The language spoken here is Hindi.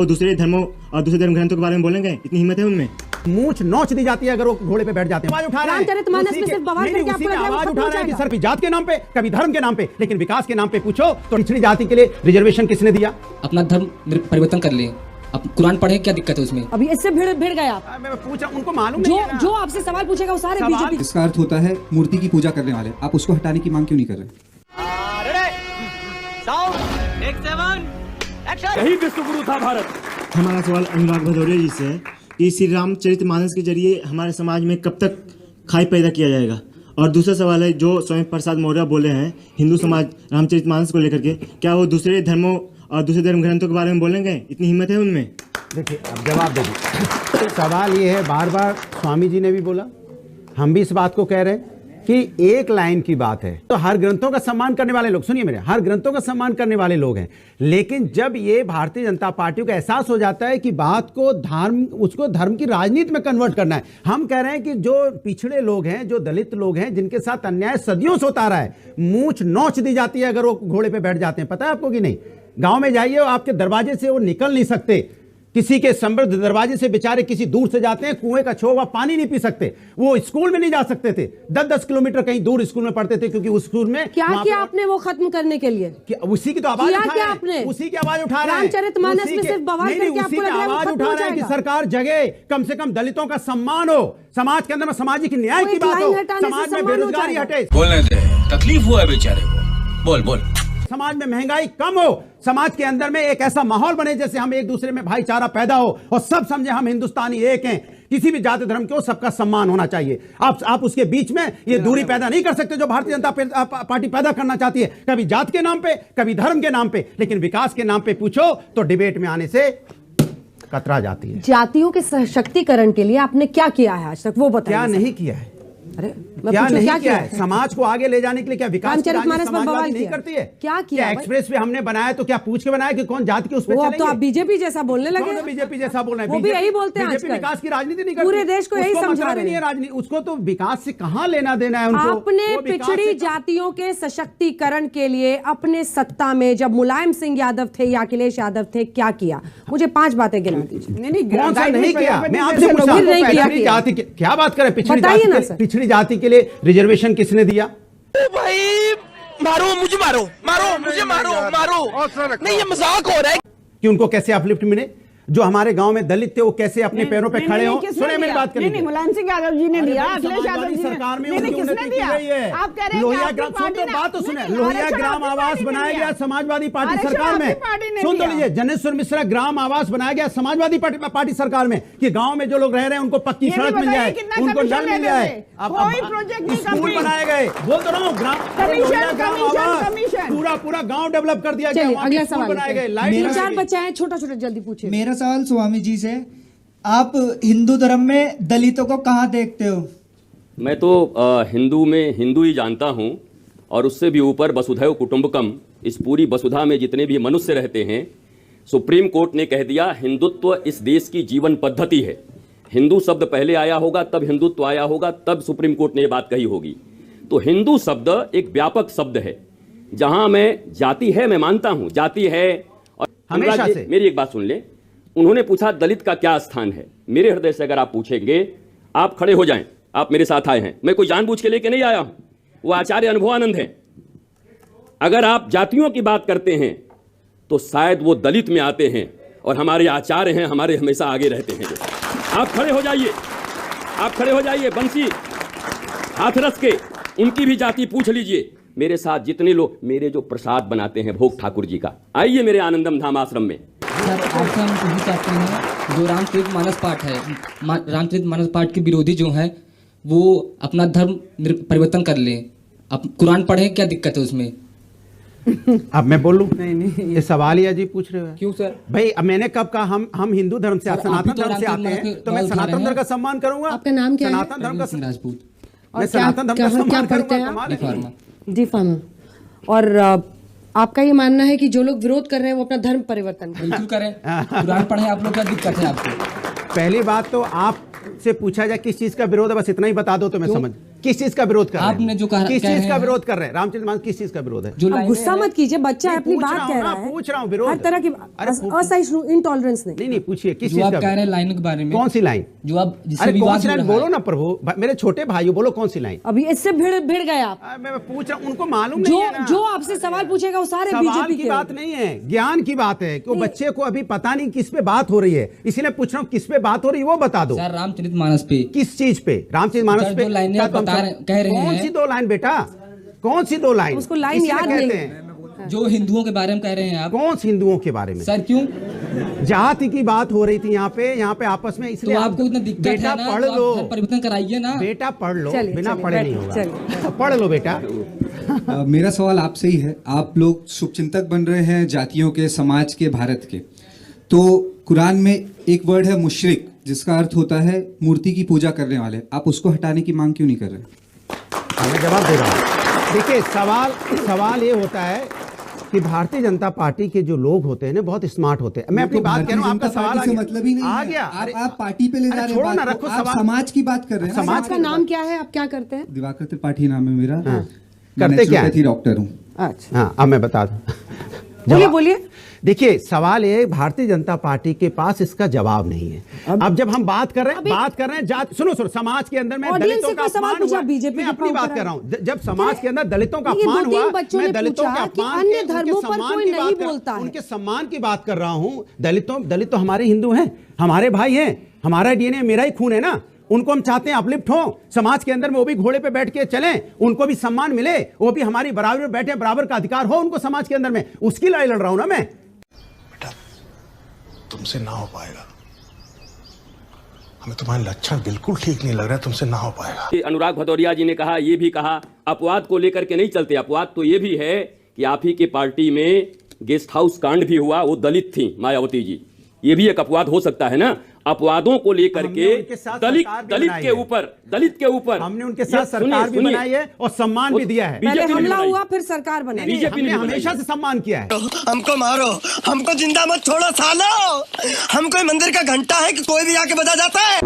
वो दूसरे धर्मों और दूसरे धर्म ग्रंथों के बारे में बोलेंगे? इतनी हिम्मत है उनमें? मूंछ नोच दी जाती है अगर वो घोड़े पे बैठ जाते हैं। आवाज उठा रहे हैं रामचरितमानस में सिर्फ बवाल करके आपको लग रहा है आवाज उठा रहे हैं कि सर जात के नाम पे, कभी धर्म के नाम पे, लेकिन विकास के नाम पे पूछो तो पिछड़ी जाति के लिए रिजर्वेशन किसने दिया? अपना धर्म परिवर्तन कर ले, अब कुरान पढ़े, क्या दिक्कत है उसमें? अभी इससे भिड़ गए आप। मैं पूछा, उनको मालूम नहीं है। जो आपसे सवाल पूछेगा वो सारे बीजेपी। इसका अर्थ होता है मूर्ति की पूजा करने वाले, आप उसको हटाने की मांग क्यों नहीं कर रहे? यही विश्वगुरु था भारत। हमारा सवाल अनुराग भदौरिया जी से है कि श्री रामचरितमानस के जरिए हमारे समाज में कब तक खाई पैदा किया जाएगा? और दूसरा सवाल है, जो स्वयं प्रसाद मौर्य बोले हैं हिंदू समाज रामचरितमानस को लेकर के, क्या वो दूसरे धर्मों और दूसरे धर्म ग्रंथों के बारे में बोलेंगे? इतनी हिम्मत है उनमें? देखिए, अब जवाब देखिए। सवाल ये है, बार बार स्वामी जी ने भी बोला, हम भी इस बात को कह रहे हैं कि एक लाइन की बात है तो हर ग्रंथों का सम्मान करने वाले लोग, सुनिए मेरे, हर ग्रंथों का सम्मान करने वाले लोग हैं, लेकिन जब ये भारतीय जनता पार्टी को एहसास हो जाता है कि बात को उसको धर्म की राजनीति में कन्वर्ट करना है। हम कह रहे हैं कि जो पिछड़े लोग हैं, जो दलित लोग हैं, जिनके साथ अन्याय सदियों से होता रहा है, मूंछ नोच दी जाती है अगर वो घोड़े पे बैठ जाते हैं। पता है आपको कि नहीं? गांव में जाइए, आपके दरवाजे से वो निकल नहीं सकते, किसी के समृद्ध दरवाजे से बेचारे किसी दूर से जाते हैं, कुएं का छोवा पानी नहीं पी सकते, वो स्कूल में नहीं जा सकते थे, 10-10 किलोमीटर कहीं दूर स्कूल में पढ़ते थे, क्योंकि उस स्कूल में क्या किया आपने वो खत्म करने के लिए? उसी की तो आवाज उठा रहे हैं, आपने उसी की आवाज उठा रहे हैं। रामचरितमानस में सिर्फ बवाल करके आपको लग रहा है वो आवाज खत्म उठा हो रहे हैं कि जाएगा? सरकार जगे, कम से कम दलितों का सम्मान हो, समाज के अंदर में सामाजिक न्याय की बात हो, समाज में बेरोजगारी हटे। बोलने दे, तकलीफ हुआ है बेचारे को, बोल बोल। समाज में महंगाई कम हो, समाज के अंदर में एक ऐसा माहौल बने जैसे हम एक दूसरे में भाईचारा पैदा हो और सब समझे हम हिंदुस्तानी एक हैं, किसी भी जाति धर्म के हो, सबका सम्मान होना चाहिए। आप उसके बीच में ये दूरी पैदा नहीं कर सकते जो भारतीय जनता पार्टी पैदा करना चाहती है, कभी जात के नाम पे, कभी धर्म के नाम पे, लेकिन विकास के नाम पे पूछो तो डिबेट में आने से कतरा जाती है। जातियों के सशक्तिकरण के लिए आपने क्या किया है आज तक, वो बताइए। क्या नहीं किया है? अरे क्या नहीं किया है? समाज को आगे ले जाने के लिए क्या विकास की राजनीति समाजवादी नहीं करती है? क्या किया? एक्सप्रेस वे हमने बनाया तो क्या पूछ के बनाया कि कौन जात की उस पे चलेंगे? तो आप बीजेपी जैसा बोलने लगे। बीजेपी जैसा बोल रहे हैं, वो भी यही बोलते हैं बीजेपी विकास की राजनीति नहीं करती, पूरे देश को यही समझा रहे हैं। राजनीति उसको तो विकास से कहां लेना देना है उनको। आपने पिछड़ी जातियों के सशक्तिकरण के लिए अपने सत्ता में जब मुलायम सिंह यादव थे या अखिलेश यादव थे क्या किया? मुझे 5 बातें गिना दीजिए। कौन सा नहीं किया? मैं आपसे पूछा, पिछड़ी जाति क्या बात करें? पिछड़ी जाति के लिए रिजर्वेशन किसने दिया? भाई मारो मुझे, मारो मुझे, मारो नहीं, ये मजाक हो रहा है कि उनको कैसे अपलिफ्ट मिले। जो हमारे गांव में दलित थे वो कैसे अपने पैरों पे खड़े हो। सुने मेरी बात करनी। नहीं, मुलायम सिंह यादव जी ने दिया, अखिलेश यादव जी ने। सरकार में नहीं, किसने दिया? आप कह रहे हैं लोहिया ग्राम, सुन तो बात तो सुने, लोहिया ग्राम आवास बनाया गया समाजवादी पार्टी सरकार में। सुन तो लीजिए, जनेश्वर मिश्रा ग्राम आवास बनाया गया समाजवादी पार्टी सरकार में, कि गांव में जो लोग रह रहे हैं उनको पक्की सड़क मिल जाए, उनको नल मिल जाए, स्कूल बनाए गए। बोल तो रहा हूँ, पूरा गाँव डेवलप कर दिया गया, अगला सवाल बनाए गए, लाइट 4 बच्चे छोटा जल्दी पूछिए। मेरा सवाल स्वामी जी से, आप हिंदू धर्म में दलितों को कहाँ देखते हो? मैं तो हिंदू में हिंदू ही जानता हूँ, और उससे भी ऊपर वसुधैव कुटुंबकम, इस पूरी वसुधा में जितने भी मनुष्य रहते हैं, सुप्रीम कोर्ट ने कह दिया हिंदुत्व इस देश की जीवन पद्धति है। हिंदू शब्द पहले आया होगा, तब हिंदुत्व आया होगा, तब सुप्रीम कोर्ट ने ये बात कही होगी। तो हिंदू शब्द एक व्यापक शब्द है, जहाँ मैं जाति है, मैं मानता हूँ जाति है। और हमेशा से मेरी एक बात सुन ले, उन्होंने पूछा दलित का क्या स्थान है। मेरे हृदय से अगर आप पूछेंगे, आप खड़े हो जाएं, आप मेरे साथ आए हैं, मैं कोई जानबूझ के लेके नहीं आया हूं, वो आचार्य अनुभवानंद हैं। अगर आप जातियों की बात करते हैं तो शायद वो दलित में आते हैं, और हमारे आचार्य हैं, हमारे हमेशा आगे रहते हैं। आप खड़े हो जाइए, आप खड़े हो जाइए, बंसी हाथरस के उनकी भी जाति पूछ लीजिए। मेरे साथ जितने लोग मेरे जो प्रसाद बनाते हैं भोग ठाकुर जी का, आइए मेरे आनंदम धाम आश्रम में। सर, आपसे हम पूछना चाहते हैं, जो रामचरितमानस पाठ है, रामचरितमानस पाठ के विरोधी जो हैं वो अपना धर्म परिवर्तन कर लें, अब कुरान पढ़ें, क्या दिक्कत है उसमें? अब मैं बोलूं? नहीं, ये सवाल ही अजीब पूछ रहे हो। क्यों सर? भाई, अब मैंने कब कहा हम हिंदू धर्म से, सनातन धर्म से आते हैं, तो मैं सनातन धर्म का सम्मान करूंगा। आपका नाम क्या है? सनातन धर्म का राजपूत। मैं सनातन धर्म का सम्मान करूंगा। D pharma. और आपका ये मानना है कि जो लोग विरोध कर रहे हैं वो अपना धर्म परिवर्तन बिल्कुल करें, कुरान पढ़ें, आप लोग क्या दिक्कत है आपको? पहली बात तो आपसे पूछा जाए किस चीज का विरोध है, बस इतना ही बता दो तो मैं समझ। किस चीज का विरोध कर रहे हैं? आपने जो कहा किस कह चीज रहे का हैं? विरोध कर रहे हैं? रामचरितमानस किस चीज का विरोध है? जो अब लाइनें गुस्सा हैं- मत कीजिए, बच्चा है, अपनी पूछ बात रहा हूं कह ना, रहा है। पूछ रहा हूं, विरोध। हर तरह की अरे असहिष्णु, इंटॉलरेंस नहीं। नहीं पूछिए किस जो चीज आप का? कह रहे हैं लाइनों के बारे में, कौन सी लाइन? जो आप जिससे अरे कौन विवाद सी हो लाइन रहा बोलो है। ना प्रभु, मेरे छोटे भाइयों, बोलो कौन सी लाइन? अभी इससे भिड़ गए आप। मैं पूछ रहा हूं, उनको मालूम नहीं है ना। जो आपसे सवाल पूछेगा वो सारे सवाल बीजेपी की के बात नहीं है, ज्ञान की बात है कि वो बच्चे को अभी पता नहीं किस पे बात हो रही है, इसीलिए पूछ रहा हूं किस पे बात हो रही है वो बता दो। सर रामचरितमानस पे किस चीज पे? रामचरितमानस सर, पे जो लाइनें क्या आप तुम बता रहे- कह रहे कौन हैं। सी 2 लाइन बेटा? कौन सी 2 लाइन? उसको लाइन इसीलिए याद कहते नहीं। हैं। जो हिंदुओं के बारे में कह रहे हैं आप। कौन सी हिंदुओं के बारे में? सर क्यों? जाति की बात हो रही थी यहाँ पे आपस में, इसलिए तो आपको इतना दिक्कत बेटा है ना, पढ़ तो आप लो, धर्म परिवर्तन कराइए ना। बेटा पढ़ लो, चलिए, बिना चलिए, पढ़े नहीं बैठिए, होगा। पढ़ लो बेटा। मेरा सवाल आपसे ही है। आप लोग शुभचिंतक बन रहे हैं जातियों के, समाज के, भारत के। तो कुरान में एक वर्ड है मुशरिक, जिसका अर्थ होता है मूर्ति की पूजा करने वाले। आप उसको हटाने की मांग क्यों नहीं कर रहे? मैं जवाब दे रहा हूँ। देखिए सवाल ये होता है कि भारतीय जनता पार्टी के जो लोग होते हैं ना बहुत स्मार्ट होते हैं। मैं अपनी बात कह रहा हूँ, आपका सवाल आ से गया। मतलब ही नहीं आ है। गया। आप पार्टी पे ले जा रहे हैं छोड़ो ना, बात को। रखो आप सवाल। समाज की बात कर रहे हैं ना। समाज का नाम क्या है, आप क्या करते हैं? दिवाकर त्रिपाठी नाम है मेरा। मैं करते क्या है? नेचुरोपैथी डॉक्टर हूँ। अच्छा, हाँ अब मैं बता दूं। बोलिए। देखिए सवाल ये, भारतीय जनता पार्टी के पास इसका जवाब नहीं है। अब जब हम बात कर रहे हैं जात, सुनो समाज के अंदर में ऑडियंस दलितों से का कोई सवाल अपमान पूछा, हुआ। बीजेपी मैं के अपनी बात ऊपर कर रहा हूं। जब समाज के अंदर दलितों का ये अपमान 2-3 हुआ, बच्चों ने मैं दलितों के पूछा कि अपमान अन्य के, धर्मों उनके पर सम्मान कोई की नहीं बात कर, बोलता है। उनके सम्मान की बात कर रहा हूं। दलित तो हमारे हिंदू हैं, हमारे भाई हैं, हमारा डीएनए, मेरा ही खून है ना। उनको हम चाहते हैं अपलिफ्ट हो समाज के अंदर में, वो भी घोड़े पे बैठ के चलें, उनको भी सम्मान मिले, वो भी हमारी बराबर बैठे, बराबर का अधिकार हो उनको समाज के अंदर में। उसकी लड़ाई लड़ रहा हूं ना मैं। तुमसे ना हो पाएगा, हमें तुम्हारे लक्षण बिल्कुल ठीक नहीं लग रहा है, तुमसे ना हो पाएगा। अनुराग भदौरिया जी ने कहा, ये भी कहा, अपवाद को लेकर के नहीं चलते। अपवाद तो ये भी है कि आप ही के पार्टी में गेस्ट हाउस कांड भी हुआ, वो दलित थी मायावती जी। ये भी एक अपवाद हो सकता है ना। अपवादों को लेकर के दलित के ऊपर हमने उनके साथ सरकार भी बनाई है और सम्मान भी दिया है। पहले हमला हुआ, फिर सरकार बनाई। बीजेपी ने हमेशा से सम्मान किया है। हमको मारो, हमको जिंदा मत छोड़ो सालो। हम कोई मंदिर का घंटा है कि कोई भी आके बजा जाता है।